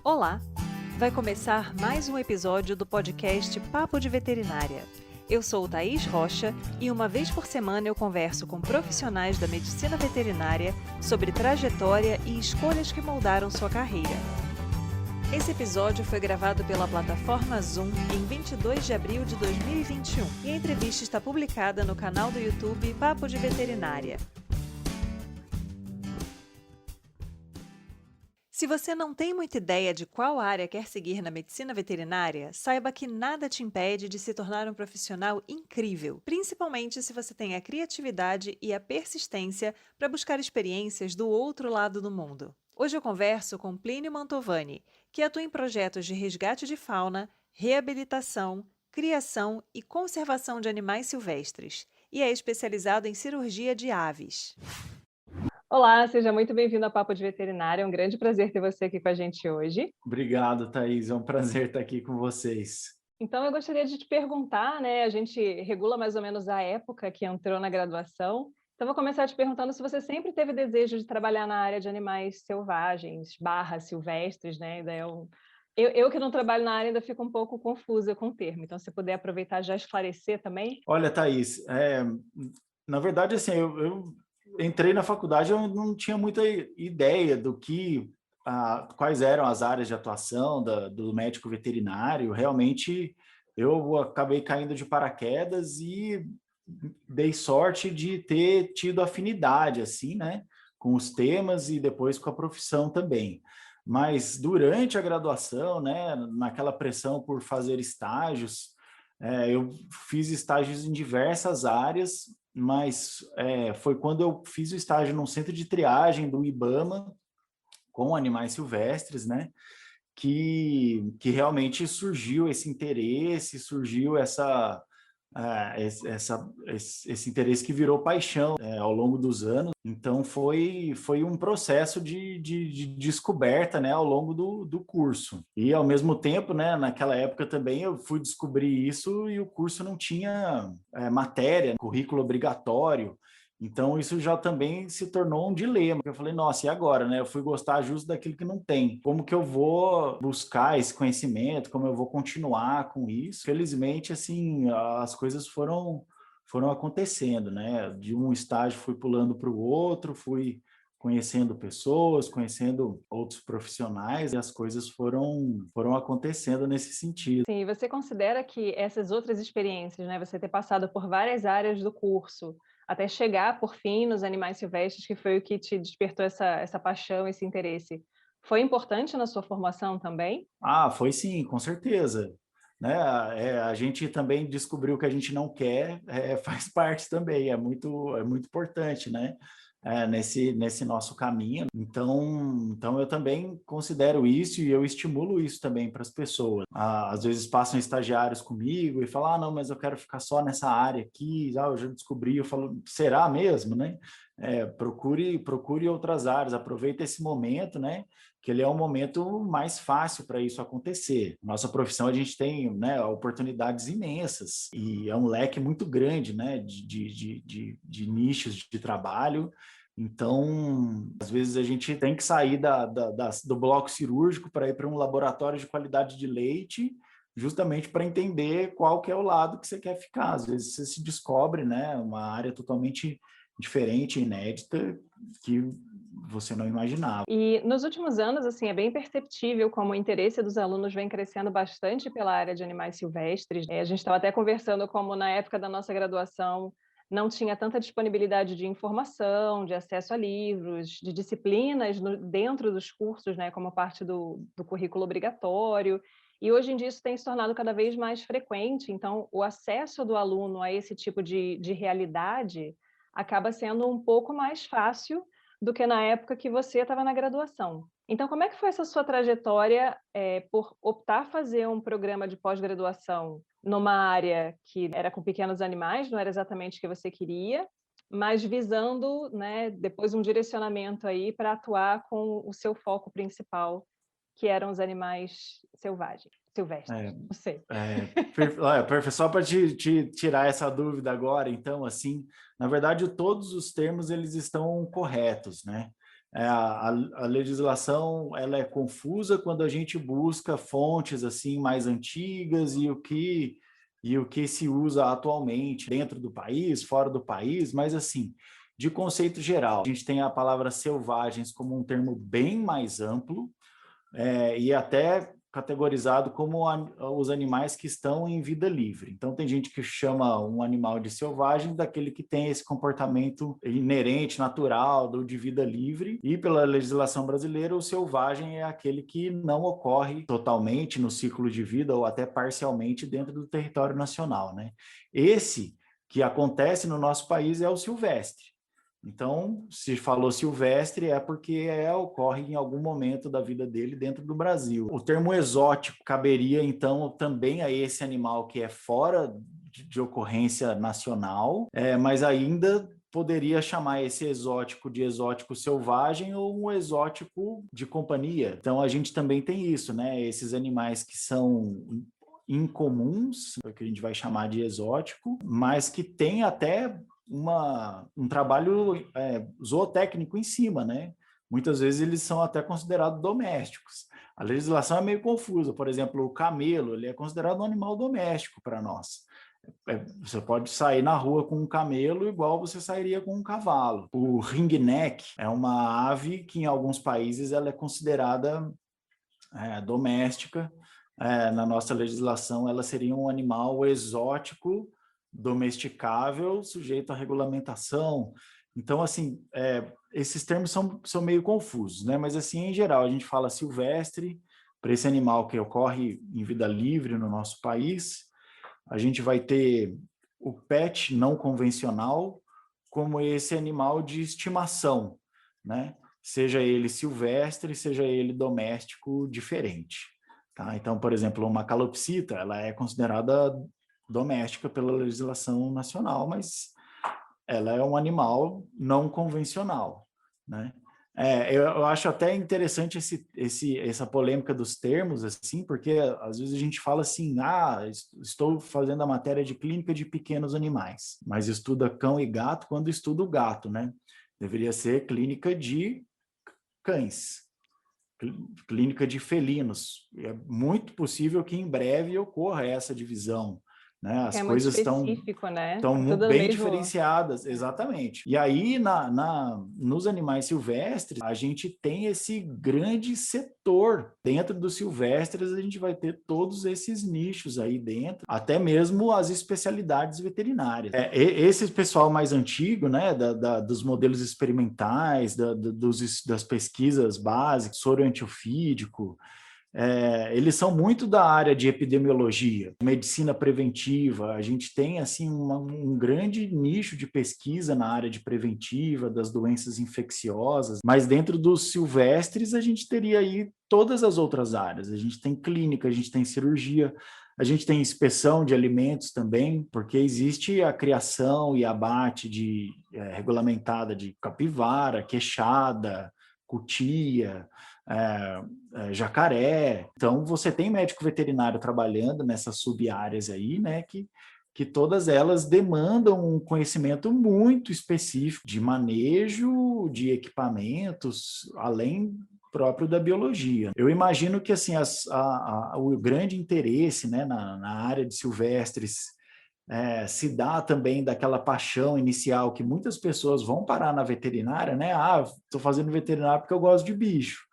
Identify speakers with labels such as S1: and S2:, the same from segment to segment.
S1: Olá! Vai começar mais um episódio do podcast Papo de Veterinária. Eu sou Thaís Rocha e uma vez por semana eu converso com profissionais da medicina veterinária sobre trajetória e escolhas que moldaram sua carreira. Esse episódio foi gravado pela plataforma Zoom em 22 de abril de 2021 e a entrevista está publicada no canal do YouTube Papo de Veterinária. Se você não tem muita ideia de qual área quer seguir na medicina veterinária, saiba que nada te impede de se tornar um profissional incrível, principalmente se você tem a criatividade e a persistência para buscar experiências do outro lado do mundo. Hoje eu converso com Plínio Mantovani, que atua em projetos de resgate de fauna, reabilitação, criação e conservação de animais silvestres, e é especializado em cirurgia de aves. Olá, seja muito bem-vindo ao Papo de Veterinária. É um grande prazer ter você aqui com a gente hoje.
S2: Obrigado, Thaís. É um prazer estar aqui com vocês.
S1: Então, eu gostaria de te perguntar, né? A gente regula mais ou menos a época que entrou na graduação. Então, vou começar te perguntando se você sempre teve desejo de trabalhar na área de animais selvagens, silvestres, né? Eu que não trabalho na área ainda fico um pouco confusa com o termo. Então, se puder aproveitar e já esclarecer também.
S2: Olha, Thaís, na verdade, assim, eu entrei na faculdade, eu não tinha muita ideia do que, quais eram as áreas de atuação do médico veterinário. Realmente, eu acabei caindo de paraquedas e dei sorte de ter tido afinidade, assim, né, com os temas e depois com a profissão também. Mas durante a graduação, né, naquela pressão por fazer estágios, eu fiz estágios em diversas áreas, mas foi quando eu fiz o estágio num centro de triagem do IBAMA com animais silvestres, né, que realmente surgiu esse interesse, surgiu esse interesse que virou paixão ao longo dos anos. Então, foi um processo de descoberta, né, ao longo do curso. E, ao mesmo tempo, né, naquela época também eu fui descobrir isso e o curso não tinha matéria, currículo obrigatório. Então, isso já também se tornou um dilema. Eu falei, nossa, e agora, né? Eu fui gostar justo daquilo que não tem. Como que eu vou buscar esse conhecimento? Como eu vou continuar com isso? Felizmente, assim, as coisas foram acontecendo, né? De um estágio fui pulando para o outro, fui conhecendo pessoas, conhecendo outros profissionais, e as coisas foram acontecendo nesse sentido.
S1: Sim, você considera que essas outras experiências, né, você ter passado por várias áreas do curso, até chegar, por fim, nos animais silvestres, que foi o que te despertou essa paixão, esse interesse, foi importante na sua formação também?
S2: Foi sim, com certeza. Né? A gente também descobriu que a gente não quer, faz parte também, é muito importante, né? Nesse nosso caminho. Então, eu também considero isso e eu estimulo isso também para as pessoas. Às vezes passam estagiários comigo e falam, não, mas eu quero ficar só nessa área aqui, eu já descobri, eu falo, será mesmo, né? Procure outras áreas, aproveita esse momento, né? Que ele é um momento mais fácil para isso acontecer. Nossa profissão, a gente tem, né, oportunidades imensas e é um leque muito grande, né, de nichos de trabalho. Então, às vezes a gente tem que sair do bloco cirúrgico para ir para um laboratório de qualidade de leite, justamente para entender qual que é o lado que você quer ficar. Às vezes você se descobre, né, uma área totalmente diferente, inédita, que você não imaginava.
S1: E nos últimos anos, assim, é bem perceptível como o interesse dos alunos vem crescendo bastante pela área de animais silvestres. A gente estava até conversando como na época da nossa graduação não tinha tanta disponibilidade de informação, de acesso a livros, de disciplinas dentro dos cursos, né, como parte do currículo obrigatório. E hoje em dia isso tem se tornado cada vez mais frequente, então o acesso do aluno a esse tipo de realidade acaba sendo um pouco mais fácil do que na época que você estava na graduação. Então, como é que foi essa sua trajetória, por optar fazer um programa de pós-graduação numa área que era com pequenos animais, não era exatamente o que você queria, mas visando, né, depois um direcionamento aí para atuar com o seu foco principal, que eram os animais silvestres,
S2: É,
S1: não sei.
S2: Só para te tirar essa dúvida agora, então, assim, na verdade, todos os termos eles estão corretos, né? A legislação ela é confusa quando a gente busca fontes assim mais antigas e o que se usa atualmente dentro do país, fora do país, mas assim, de conceito geral, a gente tem a palavra selvagens como um termo bem mais amplo, e até categorizado como os animais que estão em vida livre. Então, tem gente que chama um animal de selvagem daquele que tem esse comportamento inerente, natural, do de vida livre, e pela legislação brasileira, o selvagem é aquele que não ocorre totalmente no ciclo de vida ou até parcialmente dentro do território nacional, né? Esse que acontece no nosso país é o silvestre. Então, se falou silvestre, é porque ocorre em algum momento da vida dele dentro do Brasil. O termo exótico caberia, então, também a esse animal que é fora de ocorrência nacional, mas ainda poderia chamar esse exótico de exótico selvagem ou um exótico de companhia. Então, a gente também tem isso, né? Esses animais que são incomuns, que a gente vai chamar de exótico, mas que tem até um trabalho zootécnico em cima, né? Muitas vezes eles são até considerados domésticos. A legislação é meio confusa. Por exemplo, o camelo, ele é considerado um animal doméstico para nós. Você pode sair na rua com um camelo igual você sairia com um cavalo. O ringneck é uma ave que em alguns países ela é considerada doméstica. Na nossa legislação, ela seria um animal exótico, domesticável, sujeito à regulamentação. Então, assim, esses termos são meio confusos, né? Mas, assim, em geral, a gente fala silvestre para esse animal que ocorre em vida livre no nosso país. A gente vai ter o pet não convencional como esse animal de estimação, né? Seja ele silvestre, seja ele doméstico, diferente. Tá? Então, por exemplo, uma calopsita, ela é considerada doméstica pela legislação nacional, mas ela é um animal não convencional, né? Eu acho até interessante essa polêmica dos termos, assim, porque às vezes a gente fala assim, estou fazendo a matéria de clínica de pequenos animais, mas estuda cão e gato quando estuda o gato, né? Deveria ser clínica de cães, clínica de felinos. É muito possível que em breve ocorra essa divisão, né?
S1: Que
S2: As
S1: é muito
S2: coisas
S1: específico, né?
S2: estão
S1: Tudo no
S2: bem
S1: mesmo.
S2: diferenciadas, exatamente. E aí, nos animais silvestres, a gente tem esse grande setor. Dentro dos silvestres, a gente vai ter todos esses nichos aí dentro, até mesmo as especialidades veterinárias. Esse pessoal mais antigo, né, dos modelos experimentais, das pesquisas básicas, soro antiofídico, eles são muito da área de epidemiologia, medicina preventiva. A gente tem assim um grande nicho de pesquisa na área de preventiva das doenças infecciosas, mas dentro dos silvestres a gente teria aí todas as outras áreas. A gente tem clínica, a gente tem cirurgia, a gente tem inspeção de alimentos também, porque existe a criação e abate regulamentada de capivara, queixada, cutia, jacaré. Então, você tem médico veterinário trabalhando nessas sub-áreas aí, né, que todas elas demandam um conhecimento muito específico de manejo de equipamentos, além próprio da biologia. Eu imagino que assim o grande interesse, né, na área de silvestres se dá também daquela paixão inicial que muitas pessoas vão parar na veterinária, né? Estou fazendo veterinário porque eu gosto de bicho.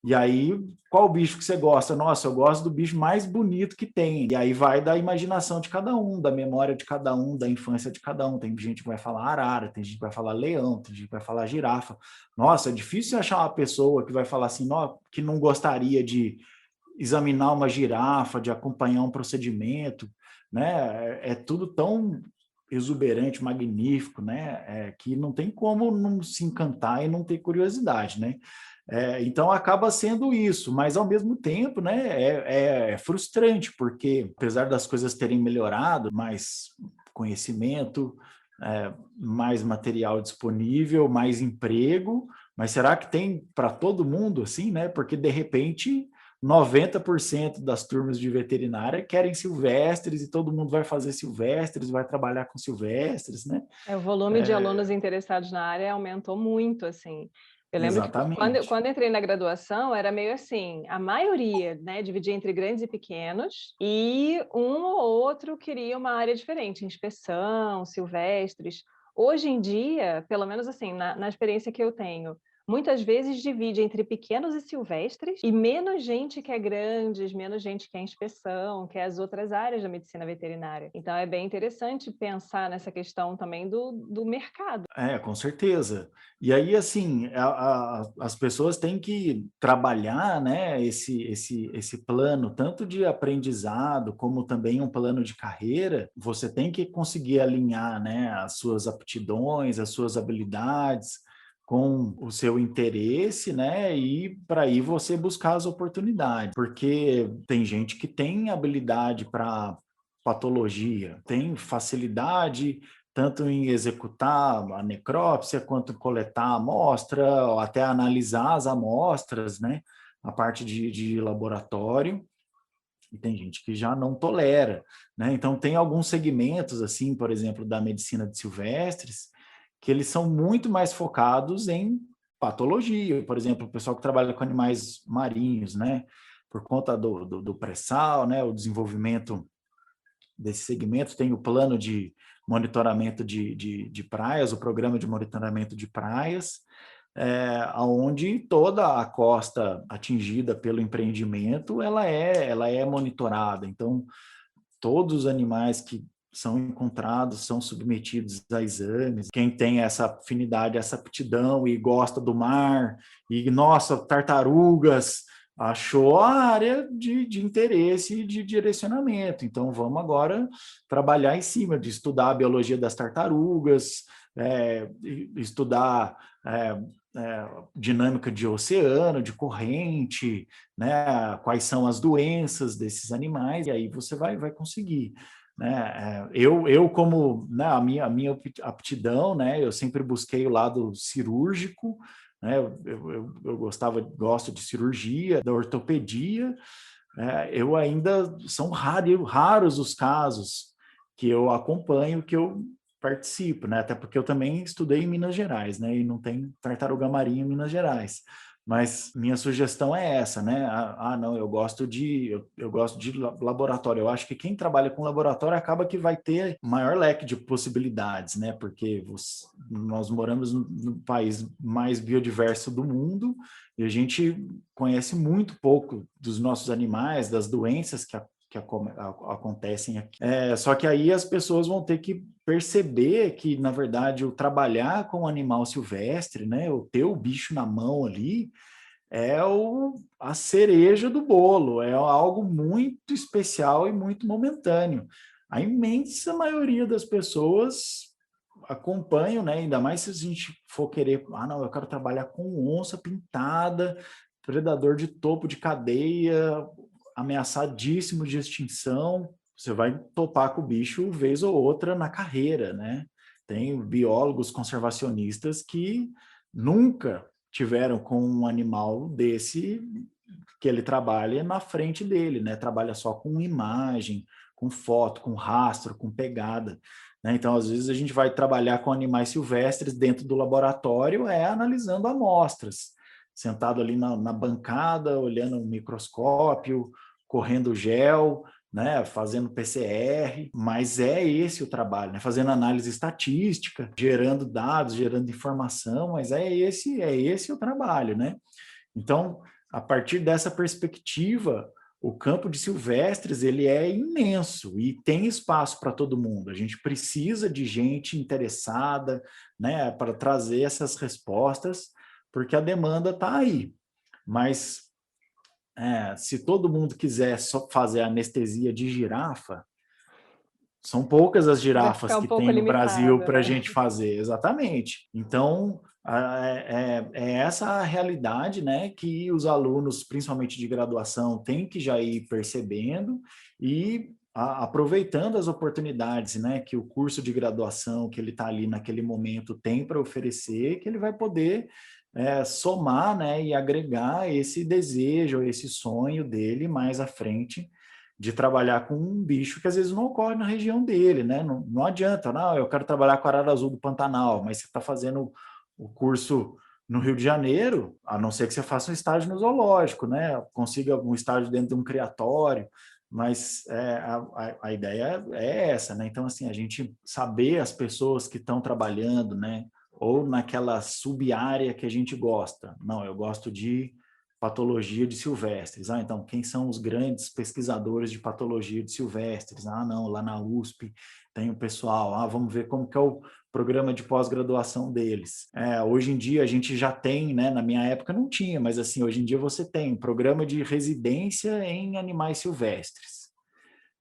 S2: E aí, qual bicho que você gosta? Nossa, eu gosto do bicho mais bonito que tem. E aí vai da imaginação de cada um, da memória de cada um, da infância de cada um. Tem gente que vai falar arara, tem gente que vai falar leão, tem gente que vai falar girafa. Nossa, é difícil achar uma pessoa que vai falar assim, que não gostaria de examinar uma girafa, de acompanhar um procedimento, né? É tudo tão exuberante, magnífico, né? Que não tem como não se encantar e não ter curiosidade, né? Então acaba sendo isso, mas ao mesmo tempo, né, é frustrante, porque apesar das coisas terem melhorado, mais conhecimento, mais material disponível, mais emprego, mas será que tem para todo mundo assim, né? Porque de repente 90% das turmas de veterinária querem silvestres e todo mundo vai fazer silvestres, vai trabalhar com silvestres, né?
S1: O volume de alunos interessados na área aumentou muito, assim. Eu lembro que
S2: Exatamente.
S1: quando eu entrei na graduação, era meio assim, a maioria, né, dividia entre grandes e pequenos, e um ou outro queria uma área diferente, inspeção, silvestres. Hoje em dia, pelo menos assim, na experiência que eu tenho, muitas vezes divide entre pequenos e silvestres, e menos gente quer grandes, menos gente quer inspeção, quer as outras áreas da medicina veterinária. Então é bem interessante pensar nessa questão também do mercado.
S2: É, com certeza. E aí, assim, as pessoas têm que trabalhar, né, esse plano, tanto de aprendizado, como também um plano de carreira. Você tem que conseguir alinhar, né, as suas aptidões, as suas habilidades com o seu interesse, né, e para aí você buscar as oportunidades. Porque tem gente que tem habilidade para patologia, tem facilidade tanto em executar a necrópsia, quanto coletar a amostra, ou até analisar as amostras, né? A parte de laboratório, e tem gente que já não tolera, né? Então, tem alguns segmentos, assim, por exemplo, da medicina de silvestres, que eles são muito mais focados em patologia, por exemplo, o pessoal que trabalha com animais marinhos, né? Por conta do pré-sal, né? O desenvolvimento desse segmento, tem o plano de monitoramento de praias, o programa de monitoramento de praias, onde toda a costa atingida pelo empreendimento ela é monitorada. Então, todos os animais que são encontrados são submetidos a exames. Quem tem essa afinidade, essa aptidão e gosta do mar, e nossa, tartarugas, achou a área de interesse e de direcionamento. Então, vamos agora trabalhar em cima de estudar a biologia das tartarugas, estudar dinâmica de oceano, de corrente, né? Quais são as doenças desses animais, e aí você vai conseguir. Né? Eu como né, a minha aptidão, né, eu sempre busquei o lado cirúrgico, né? Eu gosto de cirurgia, da ortopedia. Eu ainda são raros os casos que eu acompanho, que eu participo, né? Até porque eu também estudei em Minas Gerais, né? E não tem tartaruga marinha em Minas Gerais. Mas minha sugestão é essa, né? Não, eu gosto de laboratório. Eu acho que quem trabalha com laboratório acaba que vai ter maior leque de possibilidades, né? Porque nós moramos no país mais biodiverso do mundo e a gente conhece muito pouco dos nossos animais, das doenças que acontecem aqui. Só que aí as pessoas vão ter que perceber que, na verdade, o trabalhar com o animal silvestre, né, o ter o bicho na mão ali, a cereja do bolo, é algo muito especial e muito momentâneo. A imensa maioria das pessoas acompanham, né? Ainda mais se a gente for querer, não, eu quero trabalhar com onça pintada, predador de topo de cadeia, ameaçadíssimo de extinção, você vai topar com o bicho vez ou outra na carreira, né? Tem biólogos conservacionistas que nunca tiveram com um animal desse que ele trabalha na frente dele, né? Trabalha só com imagem, com foto, com rastro, com pegada. Né? Então, às vezes, a gente vai trabalhar com animais silvestres dentro do laboratório, analisando amostras, sentado ali na bancada, olhando o microscópio, correndo gel, né, fazendo PCR, mas é esse o trabalho, né, fazendo análise estatística, gerando dados, gerando informação, mas é esse o trabalho, né? Então, a partir dessa perspectiva, o campo de silvestres ele é imenso e tem espaço para todo mundo. A gente precisa de gente interessada, né, para trazer essas respostas, porque a demanda está aí. Mas se todo mundo quiser só fazer anestesia de girafa, são poucas as
S1: Vai
S2: girafas
S1: ficar um
S2: que
S1: pouco
S2: tem no Brasil
S1: limitado,
S2: para a
S1: né?
S2: gente fazer, exatamente. Então, é essa a realidade, né, que os alunos, principalmente de graduação, têm que já ir percebendo e aproveitando as oportunidades, né, que o curso de graduação que ele está ali naquele momento tem para oferecer, que ele vai poder somar, né, e agregar esse desejo, esse sonho dele mais à frente de trabalhar com um bicho que às vezes não ocorre na região dele, né? Não adianta, não, eu quero trabalhar com arara azul do Pantanal, mas você está fazendo o curso No Rio de Janeiro, a não ser que você faça um estágio no zoológico, né? Consiga um estágio dentro de um criatório, mas a ideia é essa, né? Então, assim, a gente saber as pessoas que estão trabalhando, né? Ou naquela sub-área que a gente gosta. Não, eu gosto de patologia de silvestres. Ah, então, quem são os grandes pesquisadores de patologia de silvestres? Ah, não, lá na USP tem o pessoal. Ah, vamos ver como que é o programa de pós-graduação deles. Hoje em dia a gente já tem, né? Na minha época não tinha, mas assim, hoje em dia você tem programa de residência em animais silvestres.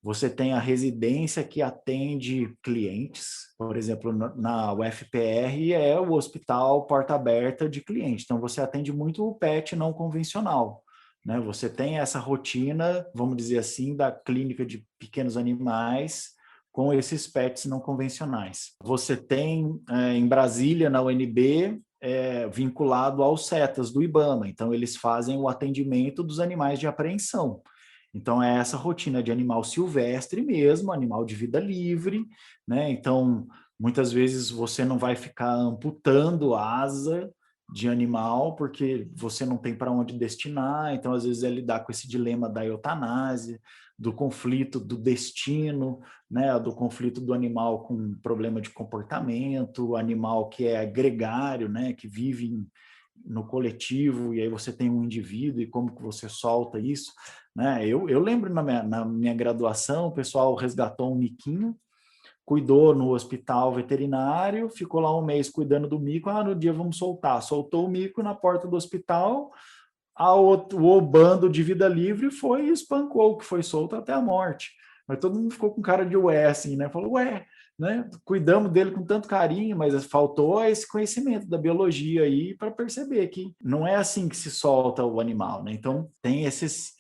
S2: Você tem a residência que atende clientes, por exemplo, na UFPR é o hospital porta aberta de cliente, então você atende muito o pet não convencional, né? Você tem essa rotina, vamos dizer assim, da clínica de pequenos animais com esses pets não convencionais. Você tem em Brasília, na UNB, vinculado aos CETAS do IBAMA, então eles fazem o atendimento dos animais de apreensão. Então, é essa rotina de animal silvestre mesmo, animal de vida livre, né? Então, muitas vezes você não vai ficar amputando a asa de animal, porque você não tem para onde destinar, então, às vezes, é lidar com esse dilema da eutanásia, do conflito do destino, né? Do conflito do animal com problema de comportamento, animal que é gregário, né? Que vive no coletivo, e aí você tem um indivíduo, e como que você solta isso, né? Eu lembro na minha graduação, o pessoal resgatou um miquinho, cuidou no hospital veterinário, ficou lá um mês cuidando do mico, no dia vamos soltar. Soltou o mico na porta do hospital, o bando de vida livre foi e espancou o que foi solto até a morte. Mas todo mundo ficou com cara de ué, assim, né? Falou, ué, né? Cuidamos dele com tanto carinho, mas faltou esse conhecimento da biologia aí para perceber que não é assim que se solta o animal, né? Então tem essas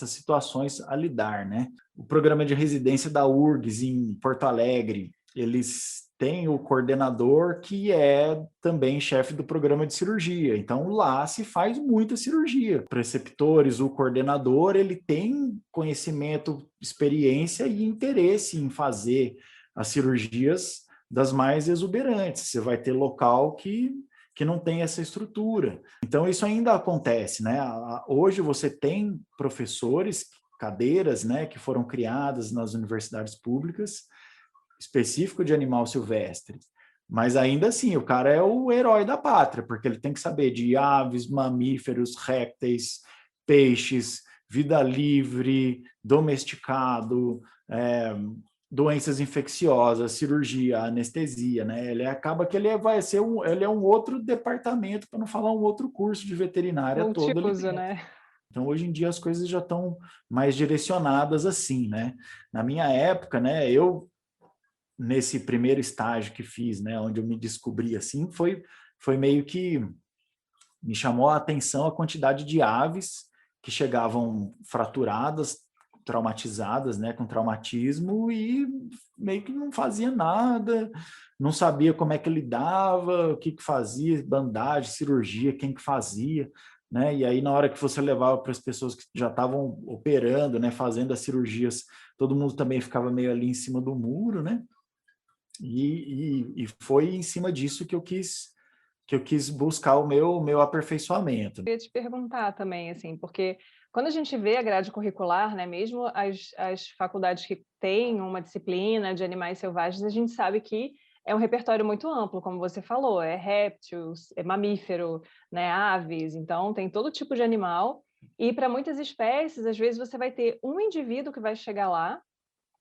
S2: situações a lidar, né? O programa de residência da URGS em Porto Alegre, eles têm o coordenador que é também chefe do programa de cirurgia. Então, lá se faz muita cirurgia. Preceptores, o coordenador, ele tem conhecimento, experiência e interesse em fazer as cirurgias das mais exuberantes. Você vai ter local que não tem essa estrutura. Então, isso ainda acontece, né? Hoje você tem professores, cadeiras, né, que foram criadas nas universidades públicas, específico de animal silvestre. Mas ainda assim, o cara é o herói da pátria, porque ele tem que saber de aves, mamíferos, répteis, peixes, vida livre, domesticado, doenças infecciosas, cirurgia, anestesia, né? Ele acaba que ele é um outro departamento, para não falar um outro curso de veterinária todo ali
S1: Multiuso,
S2: dentro.
S1: né?
S2: Então, hoje em dia, as coisas já estão mais direcionadas assim, né? Na minha época, né, nesse primeiro estágio que fiz, né, onde eu me descobri assim, foi meio que me chamou a atenção a quantidade de aves que chegavam fraturadas, traumatizadas, né, com traumatismo e meio que não fazia nada, não sabia como é que lidava, o que que fazia, bandagem, cirurgia, quem que fazia, né? E aí na hora que você levava para as pessoas que já estavam operando, né, fazendo as cirurgias, todo mundo também ficava meio ali em cima do muro, né? E foi em cima disso que eu quis buscar o meu aperfeiçoamento.
S1: Eu ia te perguntar também, assim, porque quando a gente vê a grade curricular, né, mesmo as faculdades que têm uma disciplina de animais selvagens, a gente sabe que é um repertório muito amplo, como você falou, é répteis, é mamífero, né, aves, então tem todo tipo de animal, e para muitas espécies, às vezes você vai ter um indivíduo que vai chegar lá,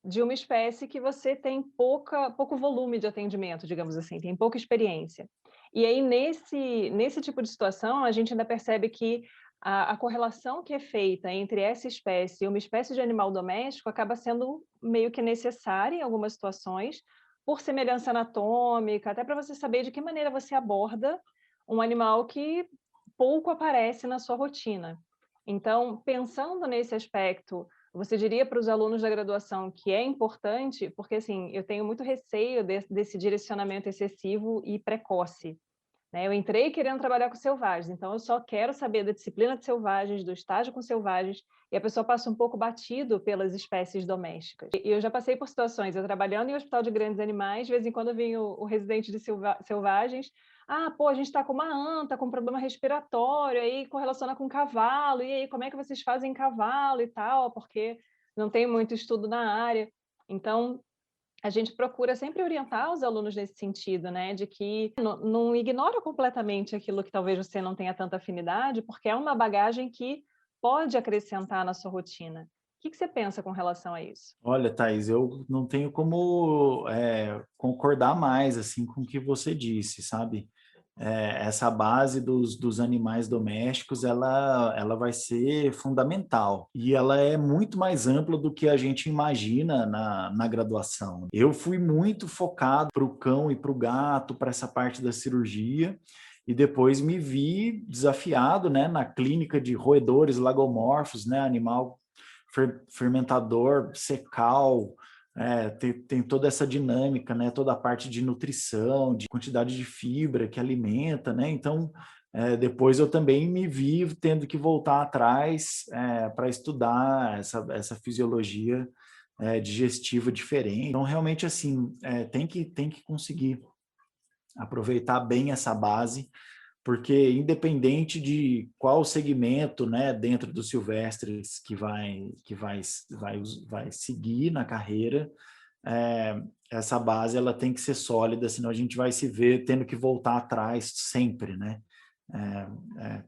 S1: de uma espécie que você tem pouco volume de atendimento, digamos assim, tem pouca experiência. E aí, nesse tipo de situação, a gente ainda percebe que a correlação que é feita entre essa espécie e uma espécie de animal doméstico acaba sendo meio que necessária em algumas situações, por semelhança anatômica, até para você saber de que maneira você aborda um animal que pouco aparece na sua rotina. Então, pensando nesse aspecto, você diria para os alunos da graduação que é importante, porque assim, eu tenho muito receio desse direcionamento excessivo e precoce, né? Eu entrei querendo trabalhar com selvagens, então eu só quero saber da disciplina de selvagens, do estágio com selvagens, e a pessoa passa um pouco batido pelas espécies domésticas. E eu já passei por situações, eu trabalhando em um hospital de grandes animais, de vez em quando vinha o residente de selvagens, ah, pô, a gente está com uma anta com problema respiratório, aí correlaciona com cavalo, e aí como é que vocês fazem em cavalo e tal, porque não tem muito estudo na área. Então, a gente procura sempre orientar os alunos nesse sentido, né, de que não ignora completamente aquilo que talvez você não tenha tanta afinidade, porque é uma bagagem que pode acrescentar na sua rotina. O que você pensa com relação a isso?
S2: Olha, Thaís, eu não tenho como concordar mais assim com o que você disse, sabe? Essa base dos animais domésticos, ela vai ser fundamental. E ela é muito mais ampla do que a gente imagina na graduação. Eu fui muito focado para o cão e para o gato, para essa parte da cirurgia, e depois me vi desafiado, né, na clínica de roedores lagomorfos, né, animal fermentador, secal, tem toda essa dinâmica, né? Toda a parte de nutrição, de quantidade de fibra que alimenta, né? Então, depois eu também me vi tendo que voltar atrás para estudar essa fisiologia digestiva diferente. Então, realmente, assim, tem que conseguir aproveitar bem essa base, porque independente de qual segmento, né, dentro dos silvestres vai seguir na carreira, é, essa base ela tem que ser sólida, senão a gente vai se ver tendo que voltar atrás sempre, né,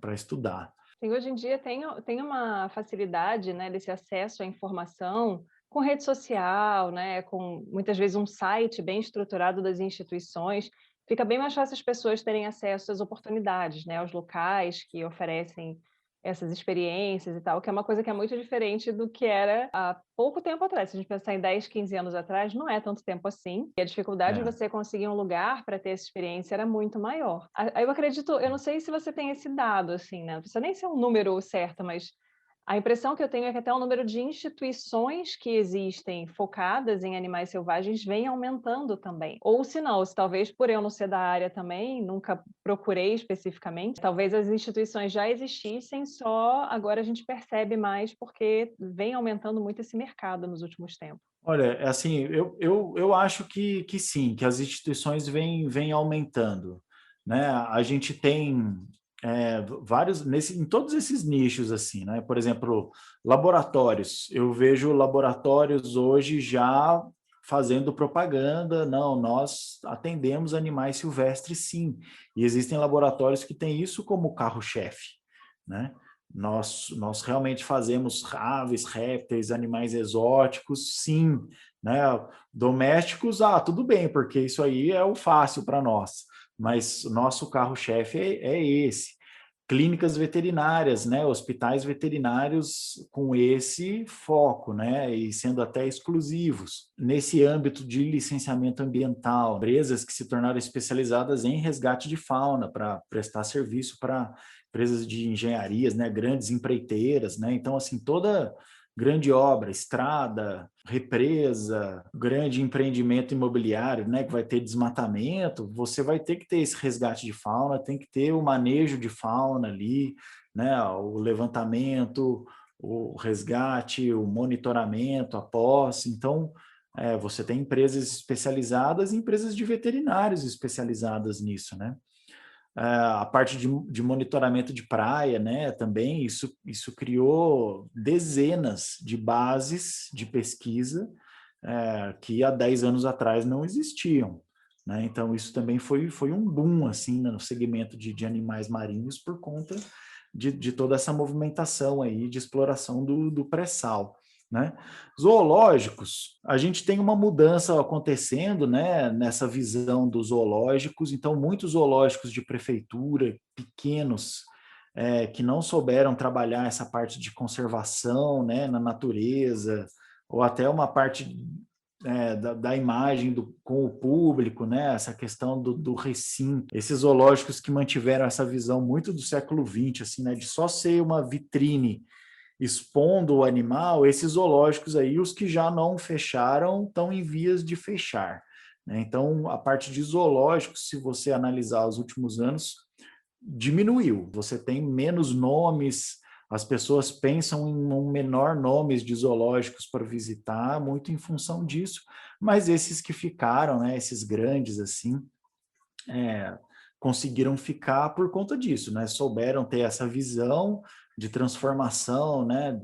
S2: para estudar.
S1: Sim, hoje em dia tem uma facilidade, né, desse acesso à informação com rede social, né, com muitas vezes um site bem estruturado das instituições, fica bem mais fácil as pessoas terem acesso às oportunidades, né, aos locais que oferecem essas experiências e tal, que é uma coisa que é muito diferente do que era há pouco tempo atrás. Se a gente pensar em 10, 15 anos atrás, não é tanto tempo assim, e a dificuldade de
S2: É.
S1: você conseguir um lugar para ter essa experiência era muito maior. Eu acredito, eu não sei se você tem esse dado, assim, né, não precisa nem ser um número certo, mas a impressão que eu tenho é que até o número de instituições que existem focadas em animais selvagens vem aumentando também. Ou se não, se talvez por eu não ser da área também, nunca procurei especificamente, talvez as instituições já existissem, só agora a gente percebe mais porque vem aumentando muito esse mercado nos últimos tempos.
S2: Olha, assim, eu acho que sim, que as instituições vêm aumentando, né? A gente tem vários, em todos esses nichos, assim, né? Por exemplo, laboratórios. Eu vejo laboratórios hoje já fazendo propaganda, não, nós atendemos animais silvestres, sim. E existem laboratórios que têm isso como carro-chefe, né? Nós realmente fazemos aves, répteis, animais exóticos, sim, né? Domésticos, tudo bem, porque isso aí é o fácil para nós, mas nosso carro-chefe é esse. Clínicas veterinárias, né? Hospitais veterinários com esse foco, né? E sendo até exclusivos. Nesse âmbito de licenciamento ambiental, empresas que se tornaram especializadas em resgate de fauna para prestar serviço para empresas de engenharias, né, grandes empreiteiras, né? Então, assim, toda grande obra, estrada, represa, grande empreendimento imobiliário, né, que vai ter desmatamento, você vai ter que ter esse resgate de fauna, tem que ter o manejo de fauna ali, né, o levantamento, o resgate, o monitoramento, a posse. Então, você tem empresas especializadas e empresas de veterinários especializadas nisso, né? A parte de monitoramento de praia, né, também, isso criou dezenas de bases de pesquisa que há 10 anos atrás não existiam, né? Então, isso também foi um boom, assim, no segmento de animais marinhos por conta de toda essa movimentação aí de exploração do pré-sal, né? Zoológicos, a gente tem uma mudança acontecendo, né, nessa visão dos zoológicos. Então, muitos zoológicos de prefeitura, pequenos, que não souberam trabalhar essa parte de conservação, né, na natureza, ou até uma parte da imagem com o público, né, essa questão do recinto. Esses zoológicos que mantiveram essa visão muito do século XX, assim, né, de só ser uma vitrine expondo o animal, esses zoológicos aí, os que já não fecharam, estão em vias de fechar, né? Então, a parte de zoológicos, se você analisar os últimos anos, diminuiu. Você tem menos nomes, as pessoas pensam em um menor nomes de zoológicos para visitar, muito em função disso, mas esses que ficaram, né, esses grandes assim, conseguiram ficar por conta disso, né? Souberam ter essa visão de transformação, né,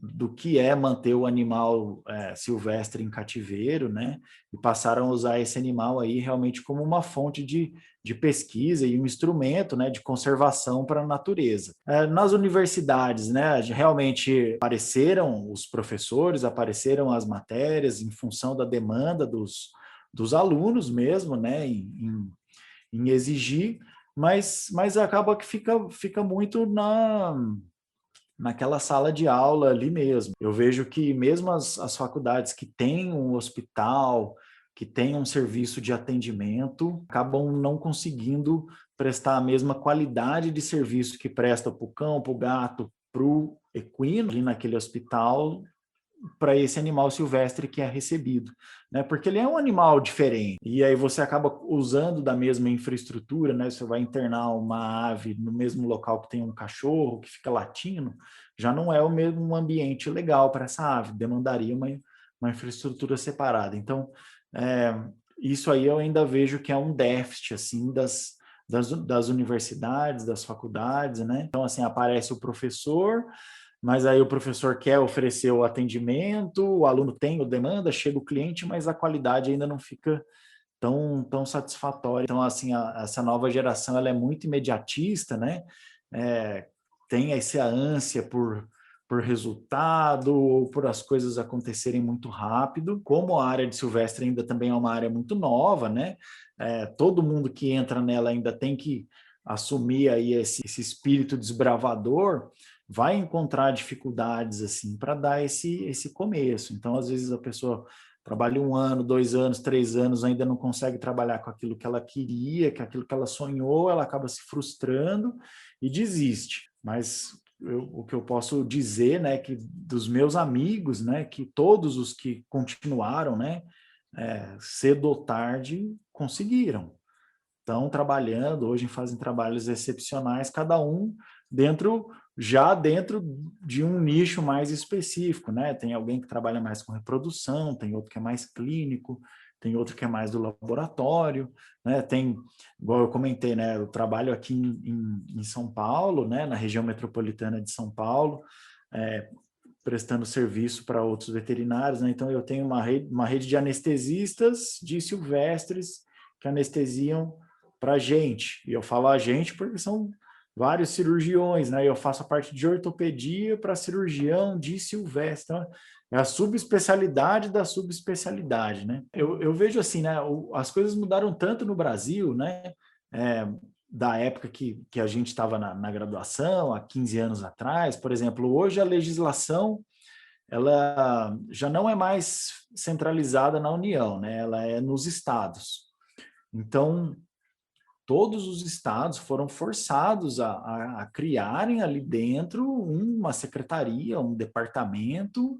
S2: do que é manter o animal silvestre em cativeiro, né? E passaram a usar esse animal aí realmente como uma fonte de pesquisa e um instrumento, né, de conservação para a natureza. Nas universidades, né, realmente apareceram os professores, apareceram as matérias em função da demanda dos alunos mesmo, né, em exigir, mas acaba que fica muito naquela sala de aula ali mesmo. Eu vejo que mesmo as faculdades que têm um hospital, que têm um serviço de atendimento, acabam não conseguindo prestar a mesma qualidade de serviço que presta para o cão, para o gato, para o equino, ali naquele hospital, para esse animal silvestre que é recebido, né? Porque ele é um animal diferente. E aí você acaba usando da mesma infraestrutura, né? Você vai internar uma ave no mesmo local que tem um cachorro que fica latindo, já não é o mesmo ambiente legal para essa ave, demandaria uma infraestrutura separada. Então, é, isso aí eu ainda vejo que é um déficit assim das universidades, das faculdades, né? Então, assim, aparece o professor, mas aí o professor quer oferecer o atendimento, o aluno tem a demanda, chega o cliente, mas a qualidade ainda não fica tão satisfatória. Então, assim, essa nova geração ela é muito imediatista, né? É, tem essa ânsia por resultado, ou por as coisas acontecerem muito rápido. Como a área de silvestre ainda também é uma área muito nova, né? Todo mundo que entra nela ainda tem que assumir aí esse espírito desbravador, vai encontrar dificuldades assim para dar esse começo. Então, às vezes a pessoa trabalha 1 ano, 2 anos, 3 anos, ainda não consegue trabalhar com aquilo que ela queria, com aquilo que ela sonhou, ela acaba se frustrando e desiste. Mas o que eu posso dizer, né, que dos meus amigos, né, que todos os que continuaram, né, cedo ou tarde conseguiram. Estão trabalhando, hoje fazem trabalhos excepcionais, cada um dentro de um nicho mais específico, né? Tem alguém que trabalha mais com reprodução, tem outro que é mais clínico, tem outro que é mais do laboratório, né? Tem, igual eu comentei, né? Eu trabalho aqui em São Paulo, né? Na região metropolitana de São Paulo, prestando serviço para outros veterinários, né? Então eu tenho uma rede de anestesistas de silvestres que anestesiam para a gente. E eu falo a gente porque são vários cirurgiões, né? Eu faço a parte de ortopedia para cirurgião de silvestre. Então, é a subespecialidade da subespecialidade, né? Eu vejo assim, né? As coisas mudaram tanto no Brasil, né? Da época que a gente estava na graduação, há 15 anos atrás, por exemplo, hoje a legislação ela já não é mais centralizada na União, né? Ela é nos estados. Então, todos os estados foram forçados a criarem ali dentro uma secretaria, um departamento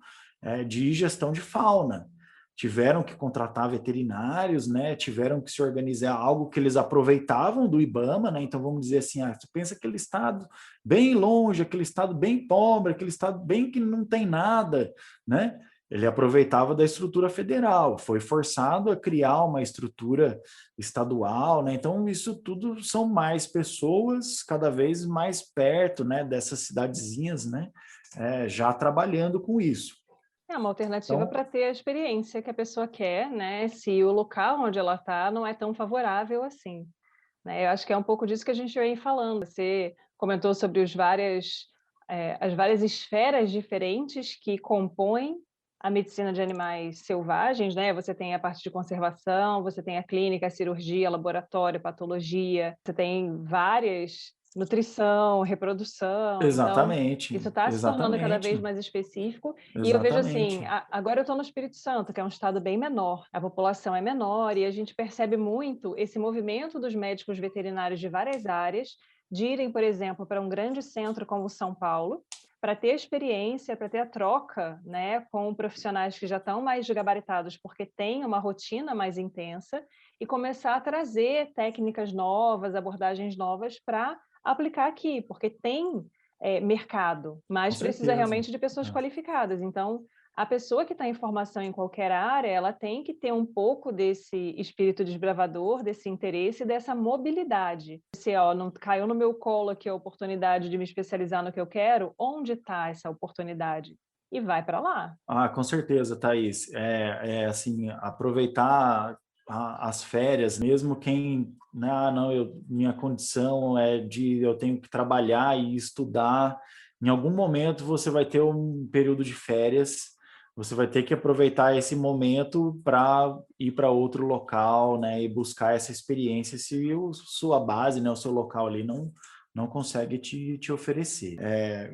S2: de gestão de fauna. Tiveram que contratar veterinários, né? Tiveram que se organizar algo que eles aproveitavam do IBAMA, né? Então vamos dizer assim, você pensa aquele estado bem longe, aquele estado bem pobre, aquele estado bem que não tem nada, né? Ele aproveitava da estrutura federal, foi forçado a criar uma estrutura estadual, né? Então, isso tudo são mais pessoas cada vez mais perto, né, dessas cidadezinhas, né, já trabalhando com isso.
S1: É uma alternativa
S2: Então,
S1: para ter a experiência que a pessoa quer, né, se o local onde ela está não é tão favorável assim, né. Eu acho que é um pouco disso que a gente vem falando. Você comentou sobre as várias esferas diferentes que compõem a medicina de animais selvagens, né. Você tem a parte de conservação, você tem a clínica, a cirurgia, laboratório, patologia, você tem várias nutrição, reprodução, então
S2: exatamente,
S1: isso está se tornando cada
S2: exatamente,
S1: vez mais específico. E eu vejo assim,
S2: exatamente.
S1: agora eu estou no Espírito Santo, que é um estado bem menor, a população é menor e a gente percebe muito esse movimento dos médicos veterinários de várias áreas de irem, por exemplo, para um grande centro como São Paulo, para ter experiência, para ter a troca, né, com profissionais que já estão mais gabaritados, porque têm uma rotina mais intensa, e começar a trazer técnicas novas, abordagens novas para aplicar aqui, porque tem mercado,
S2: Com
S1: mas precisa
S2: certeza.
S1: realmente de pessoas
S2: É.
S1: qualificadas. Então, a pessoa que está em formação em qualquer área, ela tem que ter um pouco desse espírito desbravador, desse interesse, dessa mobilidade. Se, ó, não caiu no meu colo aqui a oportunidade de me especializar no que eu quero, onde está essa oportunidade? E vai para lá.
S2: Ah, com certeza, Thaís. Assim, aproveitar as férias, mesmo quem, não, minha condição é de eu tenho que trabalhar e estudar. Em algum momento você vai ter um período de férias, você vai ter que aproveitar esse momento para ir para outro local, né, e buscar essa experiência se sua base, né, o seu local ali não consegue te oferecer.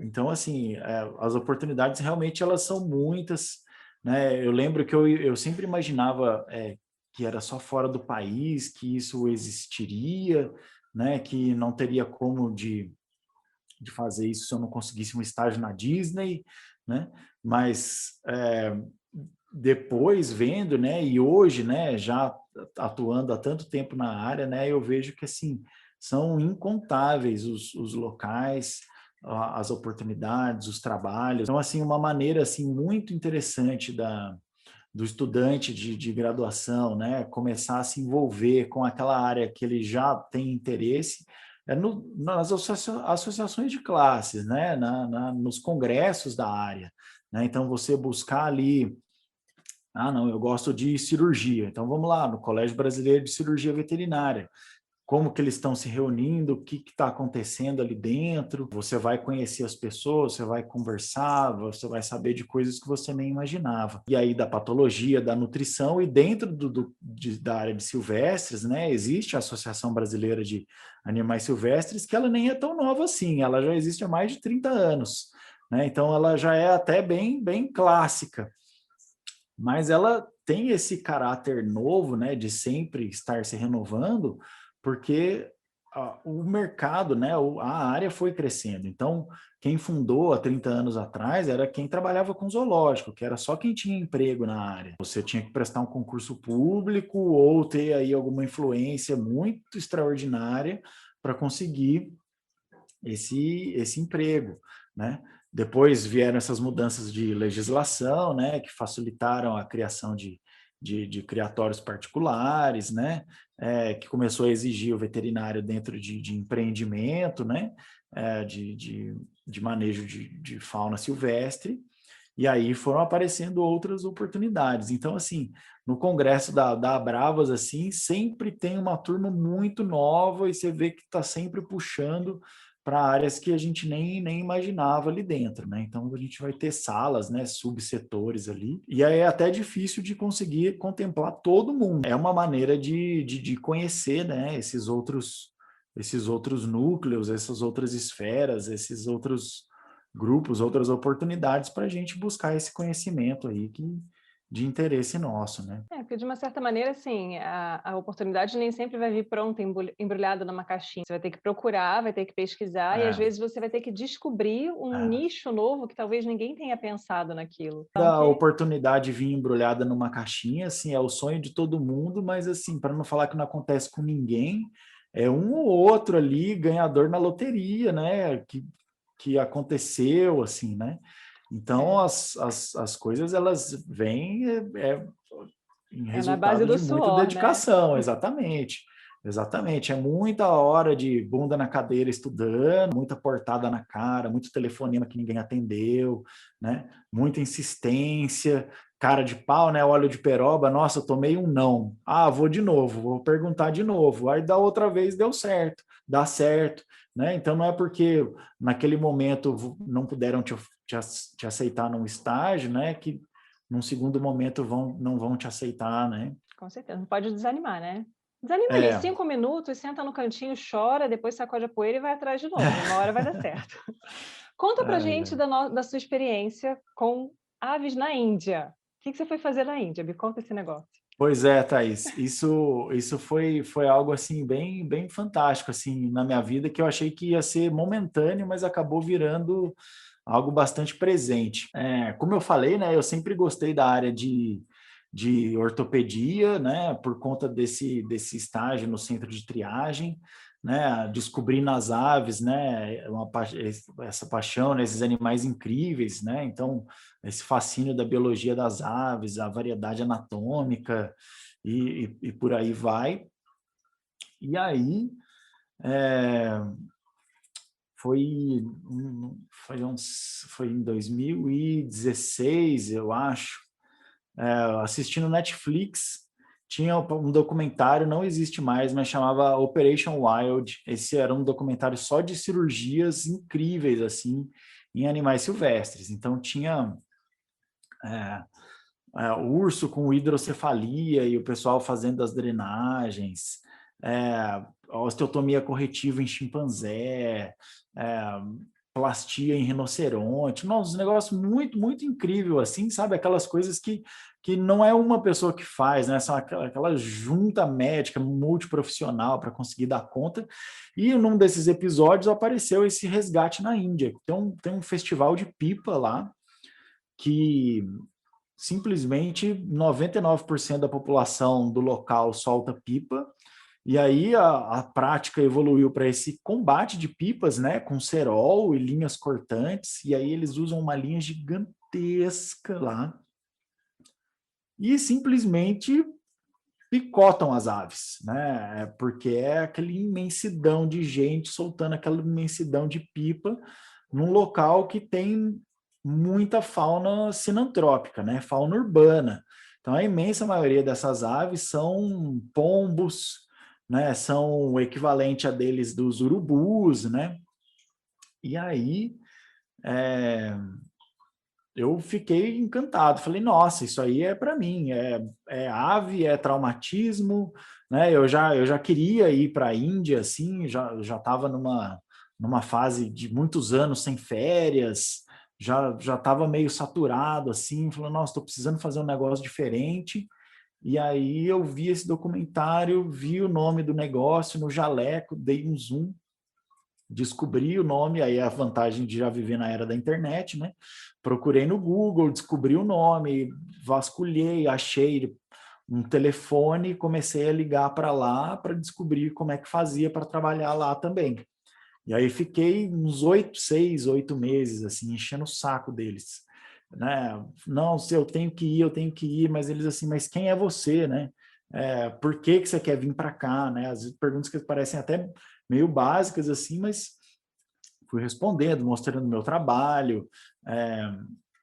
S2: Então, assim, as oportunidades realmente elas são muitas, né? Eu lembro que eu sempre imaginava que era só fora do país, que isso existiria, né? Que não teria como de fazer isso se eu não conseguisse um estágio na Disney, né? Mas depois vendo, né? E hoje, né? Já atuando há tanto tempo na área, né? Eu vejo que assim são incontáveis os locais, as oportunidades, os trabalhos. Então, assim, uma maneira assim muito interessante do estudante de graduação, né, começar a se envolver com aquela área que ele já tem interesse, nas associações de classes, né, nos congressos da área. Né? Então, você buscar ali, não, eu gosto de cirurgia, então vamos lá, no Colégio Brasileiro de Cirurgia Veterinária, como que eles estão se reunindo, o que está acontecendo ali dentro, você vai conhecer as pessoas, você vai conversar, você vai saber de coisas que você nem imaginava. E aí da patologia, da nutrição, e dentro da área de silvestres, né, existe a Associação Brasileira de Animais Silvestres, que ela nem é tão nova assim, ela já existe há mais de 30 anos, né, então ela já é até bem clássica, mas ela tem esse caráter novo, né, de sempre estar se renovando, porque o mercado, né, a área foi crescendo. Então, quem fundou há 30 anos atrás era quem trabalhava com zoológico, que era só quem tinha emprego na área. Você tinha que prestar um concurso público ou ter aí alguma influência muito extraordinária para conseguir esse emprego, né? Depois vieram essas mudanças de legislação, né, que facilitaram a criação de criatórios particulares, né, que começou a exigir o veterinário dentro de empreendimento, né, de manejo de fauna silvestre, e aí foram aparecendo outras oportunidades. Então, assim, no congresso da Abravas, assim, sempre tem uma turma muito nova e você vê que está sempre puxando para áreas que a gente nem imaginava ali dentro, né? Então, a gente vai ter salas, né, subsetores ali, e aí é até difícil de conseguir contemplar todo mundo. É uma maneira de conhecer, né, esses outros núcleos, essas outras esferas, esses outros grupos, outras oportunidades para a gente buscar esse conhecimento aí de interesse nosso, né?
S1: Porque de uma certa maneira, assim, a oportunidade nem sempre vai vir pronta, embrulhada numa caixinha. Você vai ter que procurar, vai ter que pesquisar, e às
S2: É,
S1: vezes você vai ter que descobrir um
S2: é.
S1: nicho novo que talvez ninguém tenha pensado naquilo. Então,
S2: Da oportunidade vir embrulhada numa caixinha, assim, é o sonho de todo mundo, mas assim, para não falar que não acontece com ninguém, é um ou outro ali ganhador na loteria, né? Que aconteceu, assim, né? Então, as coisas, elas vêm em
S1: é na base
S2: resultado
S1: do
S2: de muita
S1: suor, né?
S2: dedicação, exatamente. Exatamente, é muita hora de bunda na cadeira estudando, muita portada na cara, muito telefonema que ninguém atendeu, né? Muita insistência, cara de pau, né? Óleo de peroba, nossa, eu tomei um não. Ah, vou de novo, vou perguntar de novo. Aí da outra vez deu certo, dá certo, né? Então não é porque naquele momento não puderam te aceitar num estágio, né? Que num segundo momento não vão te aceitar, né?
S1: Com certeza, não pode desanimar, né? Desanima ali,
S2: É,
S1: 5 minutos, senta no cantinho, chora, depois sacode a poeira e vai atrás de novo. Uma hora vai dar certo. Conta pra gente
S2: é.
S1: da sua experiência com aves na Índia. O que você foi fazer na Índia? Me conta esse negócio.
S2: Pois é, Thaís, isso foi algo assim bem fantástico assim na minha vida, que eu achei que ia ser momentâneo, mas acabou virando algo bastante presente. Como eu falei, né, eu sempre gostei da área de ortopedia, né, por conta desse estágio no centro de triagem, né, descobrir nas aves, né, essa paixão nesses animais incríveis, né, então esse fascínio da biologia das aves, a variedade anatômica e por aí vai. E aí, é, foi em 2016, eu acho, assistindo Netflix, tinha um documentário, não existe mais, mas chamava Operation Wild. Esse era um documentário só de cirurgias incríveis, assim, em animais silvestres. Então tinha é, o urso com hidrocefalia e o pessoal fazendo as drenagens, a osteotomia corretiva em chimpanzé, é, plastia em rinoceronte, nossa, um negócio muito, muito incrível, assim, sabe? Aquelas coisas que não é uma pessoa que faz, né? São aquela junta médica multiprofissional para conseguir dar conta. E num desses episódios apareceu esse resgate na Índia. Tem um festival de pipa lá que simplesmente 99% da população do local solta pipa, e aí a prática evoluiu para esse combate de pipas, né, com cerol e linhas cortantes, e aí eles usam uma linha gigantesca lá e simplesmente picotam as aves, né, porque é aquela imensidão de gente soltando aquela imensidão de pipa num local que tem muita fauna sinantrópica, né? Fauna urbana. Então, a imensa maioria dessas aves são pombos, né? São o equivalente a deles dos urubus, né? E aí, é, eu fiquei encantado. Falei, nossa, isso aí é para mim. É ave, é traumatismo, né? Eu já queria ir para a Índia, assim, já estava numa fase de muitos anos sem férias, já estava meio saturado, assim, falando, nossa, estou precisando fazer um negócio diferente. E aí eu vi esse documentário, vi o nome do negócio no jaleco, dei um zoom, descobri o nome, aí a vantagem de já viver na era da internet, né? Procurei no Google, descobri o nome, vasculhei, achei um telefone, comecei a ligar para lá para descobrir como é que fazia para trabalhar lá também. E aí fiquei uns 6, 8 meses, assim, enchendo o saco deles, né? Não, se eu tenho que ir, eu tenho que ir, mas eles assim, mas quem é você, né? Por que que você quer vir para cá, né? As perguntas que parecem até meio básicas, assim, mas fui respondendo, mostrando meu trabalho,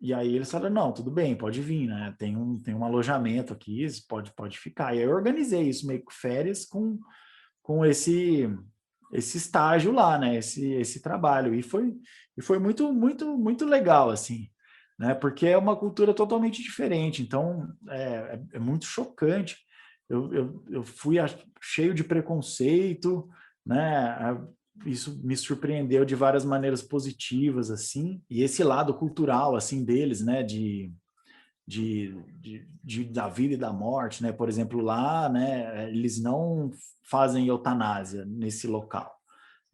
S2: e aí eles falaram, não, tudo bem, pode vir, né? Tem um alojamento aqui, pode ficar. E aí eu organizei isso meio que férias com esse estágio lá, né? Esse trabalho. E foi muito, muito, muito legal, assim, né? Porque é uma cultura totalmente diferente. Então, é muito chocante. Eu fui cheio de preconceito, né? Isso me surpreendeu de várias maneiras positivas, assim. E esse lado cultural, assim, deles, né? Da vida e da morte, né? Por exemplo, lá, né, eles não fazem eutanásia nesse local,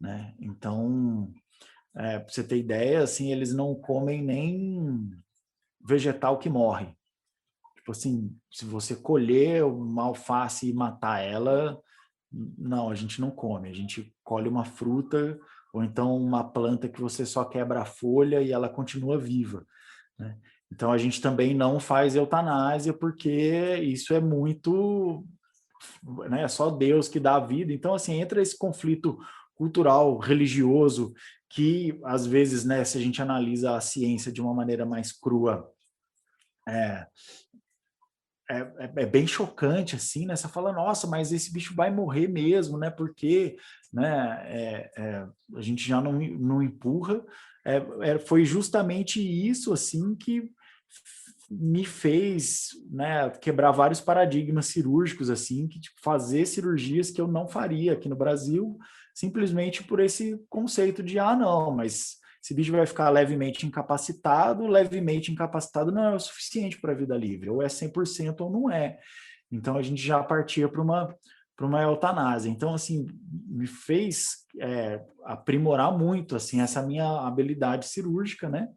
S2: né? Então, para você ter ideia, assim, eles não comem nem vegetal que morre. Tipo assim, se você colher uma alface e matar ela, não, a gente não come. A gente colhe uma fruta ou então uma planta que você só quebra a folha e ela continua viva, né? Então a gente também não faz eutanásia porque isso é muito, né, só Deus que dá a vida. Então assim, entra esse conflito cultural, religioso, que às vezes, né, se a gente analisa a ciência de uma maneira mais crua, é, é bem chocante, assim, né? Você fala, nossa, mas esse bicho vai morrer mesmo, né? Porque, né, a gente já não empurra. Foi justamente isso, assim, que me fez, né, quebrar vários paradigmas cirúrgicos, assim, que tipo, fazer cirurgias que eu não faria aqui no Brasil, simplesmente por esse conceito de, ah, não, mas esse bicho vai ficar levemente incapacitado não é o suficiente para a vida livre, ou é 100% ou não é. Então a gente já partia para uma eutanásia. Então, assim, me fez aprimorar muito, assim, essa minha habilidade cirúrgica, né?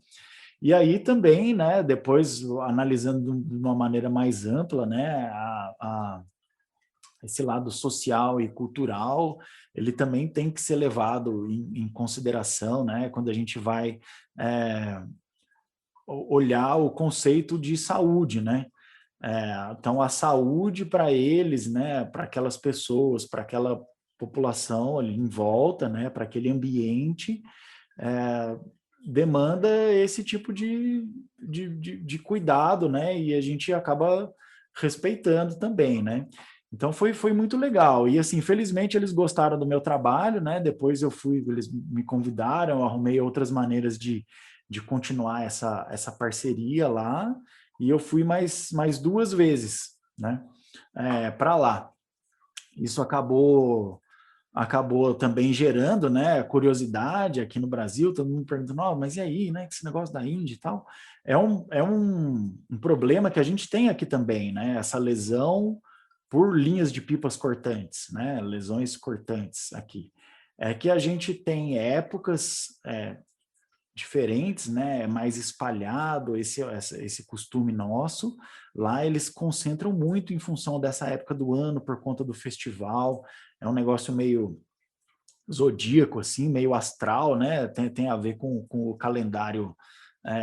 S2: E aí também, né, depois analisando de uma maneira mais ampla, né, esse lado social e cultural, ele também tem que ser levado em consideração, né? Quando a gente vai olhar o conceito de saúde, né? Então, a saúde para eles, né? Para aquelas pessoas, para aquela população ali em volta, né? Para aquele ambiente, é, demanda esse tipo de cuidado, né? E a gente acaba respeitando também, né? Então foi muito legal. E assim, felizmente eles gostaram do meu trabalho, né? Depois eles me convidaram, eu arrumei outras maneiras de continuar essa parceria lá, e eu fui mais 2 vezes, né? Para lá. Isso acabou também gerando, né, curiosidade aqui no Brasil, todo mundo perguntando, oh, mas e aí, né, esse negócio da Índia e tal, é um problema que a gente tem aqui também, né, essa lesão por linhas de pipas cortantes, né, lesões cortantes aqui. É que a gente tem épocas diferentes, né, mais espalhado esse costume nosso. Lá eles concentram muito em função dessa época do ano, por conta do festival. É um negócio meio zodíaco, assim, meio astral, né? Tem a ver com o calendário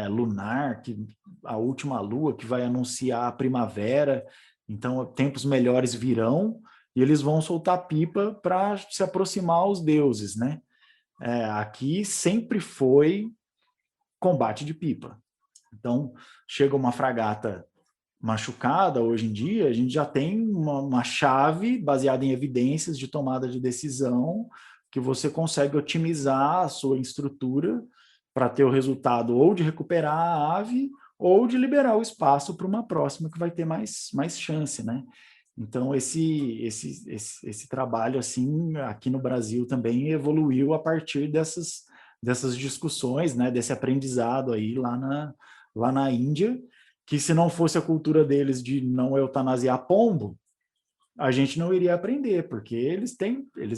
S2: lunar, que a última lua que vai anunciar a primavera. Então, tempos melhores virão e eles vão soltar pipa para se aproximar aos deuses, né? Aqui sempre foi combate de pipa. Então, chega uma fragata machucada, hoje em dia, a gente já tem uma chave baseada em evidências de tomada de decisão que você consegue otimizar a sua estrutura para ter o resultado ou de recuperar a ave ou de liberar o espaço para uma próxima que vai ter mais chance, né? Então, esse trabalho, assim, aqui no Brasil também evoluiu a partir dessas discussões, né, desse aprendizado aí lá na Índia, que se não fosse a cultura deles de não eutanasiar pombo, a gente não iria aprender, porque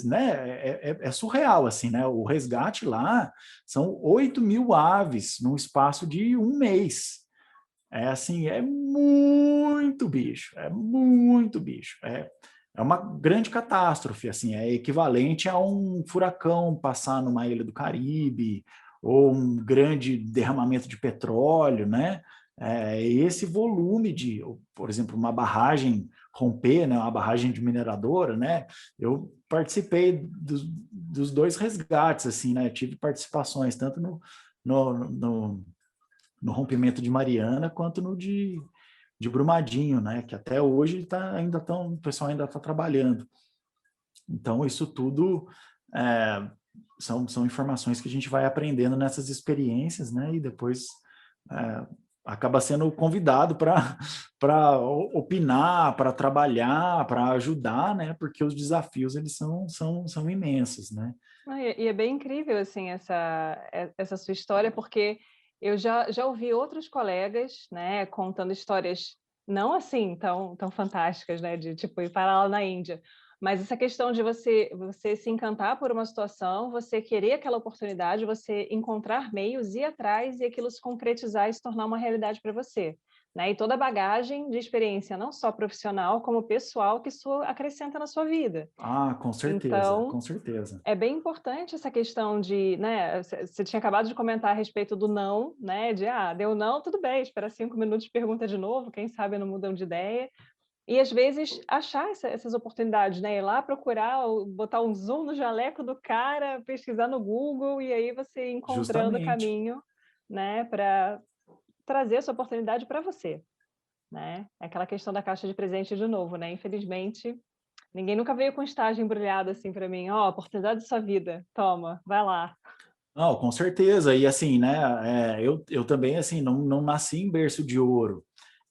S2: né, é surreal, assim, né, o resgate lá são 8.000 aves num espaço de um mês. Assim, é muito bicho, é uma grande catástrofe, assim, é equivalente a um furacão passar numa ilha do Caribe, ou um grande derramamento de petróleo, né? Esse volume por exemplo, uma barragem romper, né? Uma barragem de mineradora, né? Eu participei dos 2 resgates, assim, né? Tive participações tanto no rompimento de Mariana quanto no de Brumadinho, né? Que até hoje o pessoal ainda está trabalhando. Então, isso tudo são informações que a gente vai aprendendo nessas experiências, né? E depois acaba sendo convidado para opinar, para trabalhar, para ajudar, né? Porque os desafios eles são imensos, né?
S1: E é bem incrível assim essa sua história, porque eu já ouvi outros colegas, né, contando histórias não assim tão fantásticas, né, de tipo ir parar lá na Índia, mas essa questão de você se encantar por uma situação, você querer aquela oportunidade, você encontrar meios, ir atrás e aquilo se concretizar e se tornar uma realidade para você, né? E toda a bagagem de experiência, não só profissional, como pessoal, que isso acrescenta na sua vida.
S2: Ah, com certeza,
S1: Então,
S2: com certeza.
S1: é bem importante essa questão de, né, você tinha acabado de comentar a respeito do não, né, deu não, tudo bem, espera 5 minutos, pergunta de novo, quem sabe não mudam de ideia. E às vezes achar essas oportunidades, né, ir lá procurar, botar um zoom no jaleco do cara, pesquisar no Google e aí você ir encontrando o
S2: Justamente.
S1: caminho, né, para trazer essa oportunidade para você, né? É aquela questão da caixa de presente de novo, né? Infelizmente, ninguém nunca veio com estágio embrulhado assim para mim, ó, oportunidade da sua vida, toma, vai lá.
S2: Não, com certeza. E assim, né, eu também assim não nasci em berço de ouro.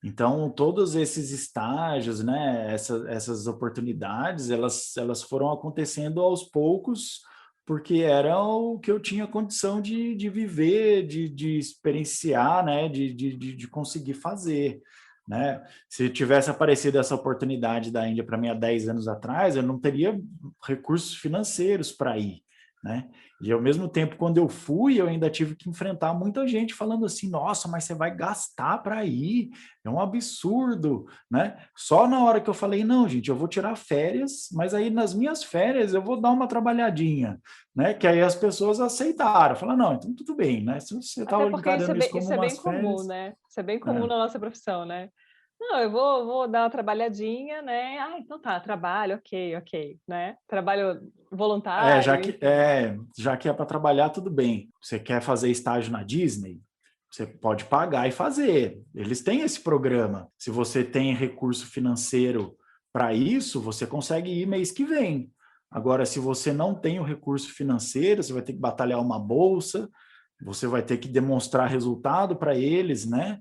S2: Então, todos esses estágios, né, essas oportunidades, elas foram acontecendo aos poucos, porque era o que eu tinha condição de viver, de experienciar, né, de conseguir fazer, né? Se tivesse aparecido essa oportunidade da Índia para mim há 10 anos atrás, eu não teria recursos financeiros para ir. né? E ao mesmo tempo, quando eu fui, eu ainda tive que enfrentar muita gente falando assim, nossa, mas você vai gastar para ir, é um absurdo, né? Só na hora que eu falei, não, gente, eu vou tirar férias, mas aí nas minhas férias eu vou dar uma trabalhadinha, né? Que aí as pessoas aceitaram, falaram, não, então tudo bem, né? Se você
S1: Até
S2: estava
S1: porque
S2: encarando isso como
S1: isso é bem
S2: umas
S1: comum,
S2: férias,
S1: né? Isso é bem comum
S2: é.
S1: na nossa profissão, né? Não, eu vou dar uma trabalhadinha, né? Ah, então tá, trabalho, ok, ok, né? Trabalho
S2: É,
S1: voluntário, enfim.
S2: já que é para trabalhar, tudo bem. Você quer fazer estágio na Disney? Você pode pagar e fazer. Eles têm esse programa. Se você tem recurso financeiro para isso, você consegue ir mês que vem. Agora, se você não tem o recurso financeiro, você vai ter que batalhar uma bolsa, você vai ter que demonstrar resultado para eles, né?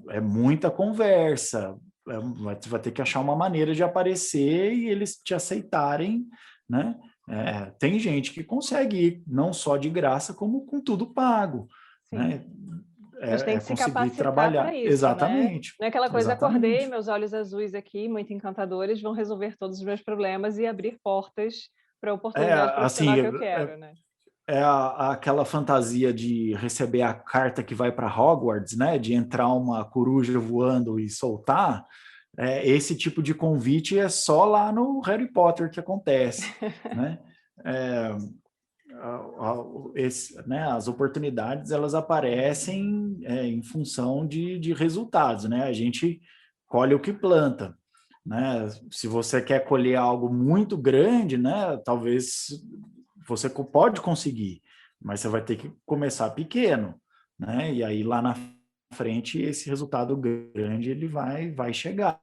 S2: É muita conversa. Você vai ter que achar uma maneira de aparecer e eles te aceitarem, né? Tem gente que consegue ir não só de graça, como com tudo pago,
S1: Sim.
S2: né?
S1: Mas tem
S2: É
S1: que se
S2: conseguir
S1: capacitar para
S2: trabalhar.
S1: isso, né?
S2: Exatamente,
S1: Não é aquela coisa, acordei,
S2: exatamente.
S1: meus olhos azuis aqui, muito encantadores, vão resolver todos os meus problemas e abrir portas para a oportunidade
S2: Assim,
S1: profissional que eu quero, né?
S2: aquela fantasia de receber a carta que vai para Hogwarts, né? De entrar uma coruja voando e soltar. Esse tipo de convite é só lá no Harry Potter que acontece, né? É, né, as oportunidades elas aparecem em função de resultados, né? A gente colhe o que planta, né? Se você quer colher algo muito grande, né? Talvez você pode conseguir, mas você vai ter que começar pequeno, né? E aí lá na frente esse resultado grande ele vai chegar.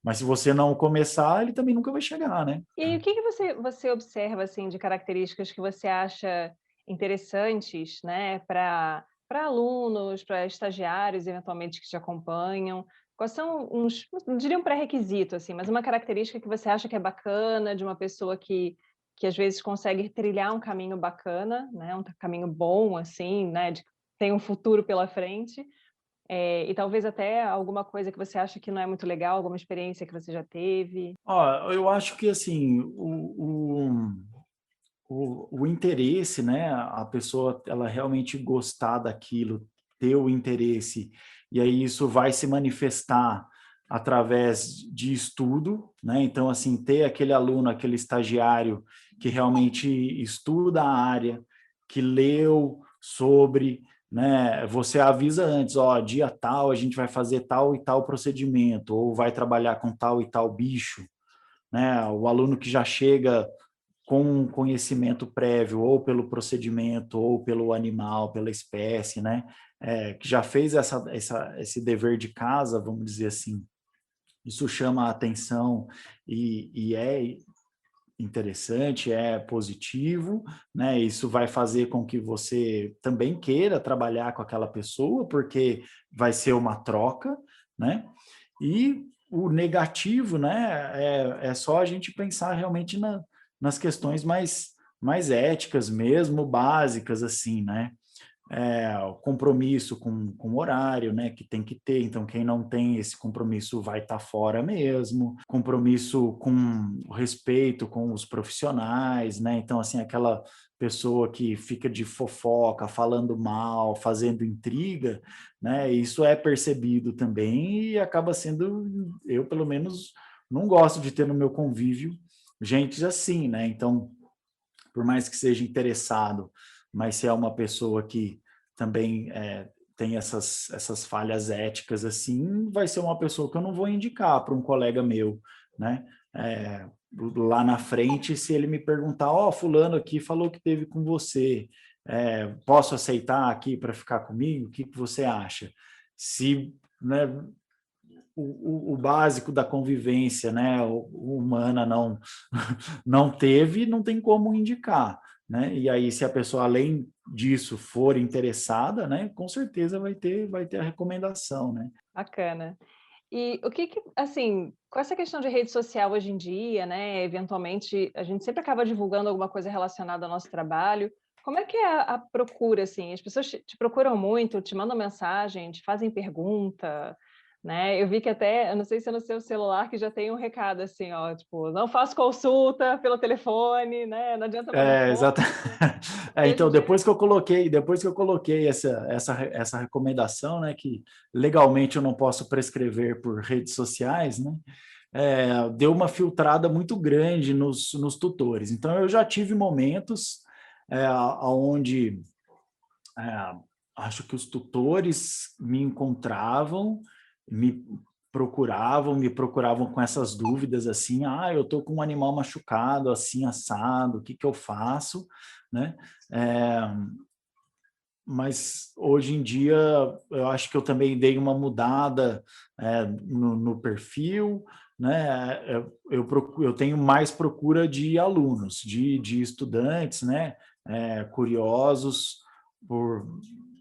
S2: Mas se você não começar, ele também nunca vai chegar, né?
S1: E aí, o que que você observa, assim, de características que você acha interessantes, né, para alunos, para estagiários, eventualmente, que te acompanham? Quais são uns, não diria um pré-requisito, assim, mas uma característica que você acha que é bacana de uma pessoa que às vezes consegue trilhar um caminho bacana, né, um caminho bom, assim, né, de tem um futuro pela frente, e talvez até alguma coisa que você acha que não é muito legal, alguma experiência que você já teve?
S2: Ó, eu acho que assim, o interesse, né? A pessoa ela realmente gostar daquilo, ter o interesse, e aí isso vai se manifestar através de estudo, né? Então, assim, ter aquele aluno, aquele estagiário que realmente estuda a área, que leu sobre, né? Você avisa antes, ó, dia tal a gente vai fazer tal e tal procedimento, ou vai trabalhar com tal e tal bicho, né? O aluno que já chega com um conhecimento prévio, ou pelo procedimento, ou pelo animal, pela espécie, né? Que já fez esse dever de casa, vamos dizer assim. Isso chama a atenção e é interessante, é positivo, né? Isso vai fazer com que você também queira trabalhar com aquela pessoa, porque vai ser uma troca, né? E o negativo, né, é só a gente pensar realmente nas questões mais éticas mesmo, básicas, assim, né? O compromisso com o horário, né, que tem que ter. Então, quem não tem esse compromisso vai estar fora mesmo. Compromisso com o respeito com os profissionais, né? Então, assim, aquela pessoa que fica de fofoca, falando mal, fazendo intriga, né? Isso é percebido também e acaba sendo, eu pelo menos não gosto de ter no meu convívio gente assim, né? Então, por mais que seja interessado, mas se é uma pessoa que também tem essas falhas éticas assim, vai ser uma pessoa que eu não vou indicar para um colega meu, né? Lá na frente, se ele me perguntar, ó, fulano aqui falou que teve com você, posso aceitar aqui para ficar comigo? O que que você acha? Se, né, o básico da convivência, né, humana não teve, não tem como indicar, né? E aí se a pessoa além disso for interessada, né, com certeza vai ter a recomendação, né?
S1: Bacana. E o que que, assim, com essa questão de rede social hoje em dia, né, eventualmente a gente sempre acaba divulgando alguma coisa relacionada ao nosso trabalho. Como é que é a procura, assim? As pessoas te procuram muito, te mandam mensagem, te fazem pergunta? né? Eu vi que até, eu não sei se é no seu celular que já tem um recado assim, ó, tipo, não faço consulta pelo telefone, né? Não adianta mandar foto.
S2: Exato. Então, depois que eu coloquei essa recomendação, né, que legalmente eu não posso prescrever por redes sociais, né, deu uma filtrada muito grande nos tutores. Então, eu já tive momentos onde acho que os tutores me encontravam, me procuravam com essas dúvidas assim, eu estou com um animal machucado, assim, assado, o que eu faço, né? Mas hoje em dia eu acho que eu também dei uma mudada no perfil, né? Eu tenho mais procura de alunos, de estudantes, né? Curiosos por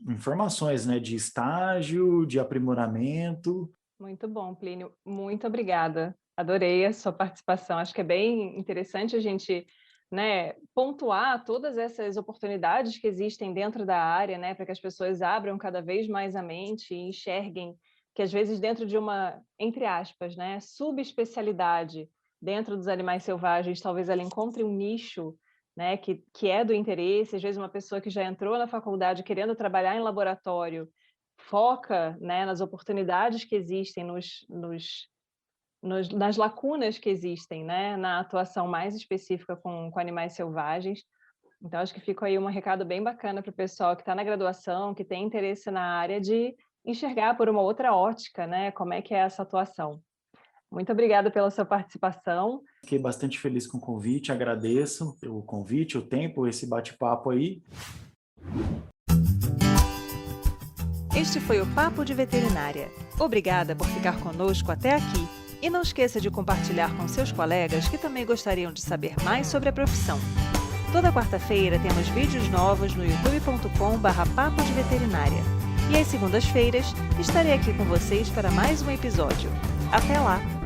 S2: informações, né? De estágio, de aprimoramento.
S1: Muito bom, Plínio. Muito obrigada. Adorei a sua participação. Acho que é bem interessante a gente, né, pontuar todas essas oportunidades que existem dentro da área, né, para que as pessoas abram cada vez mais a mente e enxerguem que, às vezes, dentro de uma, entre aspas, né, subespecialidade dentro dos animais selvagens, talvez ela encontre um nicho, né, que é do interesse. Às vezes, uma pessoa que já entrou na faculdade querendo trabalhar em laboratório foca, né, nas oportunidades que existem, nas lacunas que existem, né, na atuação mais específica com animais selvagens. Então, acho que fica aí um recado bem bacana para o pessoal que está na graduação, que tem interesse na área, de enxergar por uma outra ótica, né, como é que é essa atuação. Muito obrigada pela sua participação.
S2: Fiquei bastante feliz com o convite, agradeço o convite, o tempo, esse bate-papo aí.
S3: Este foi o Papo de Veterinária. Obrigada por ficar conosco até aqui. E não esqueça de compartilhar com seus colegas que também gostariam de saber mais sobre a profissão. Toda quarta-feira temos vídeos novos no youtube.com/papo de veterinária. E às segundas-feiras estarei aqui com vocês para mais um episódio. Até lá!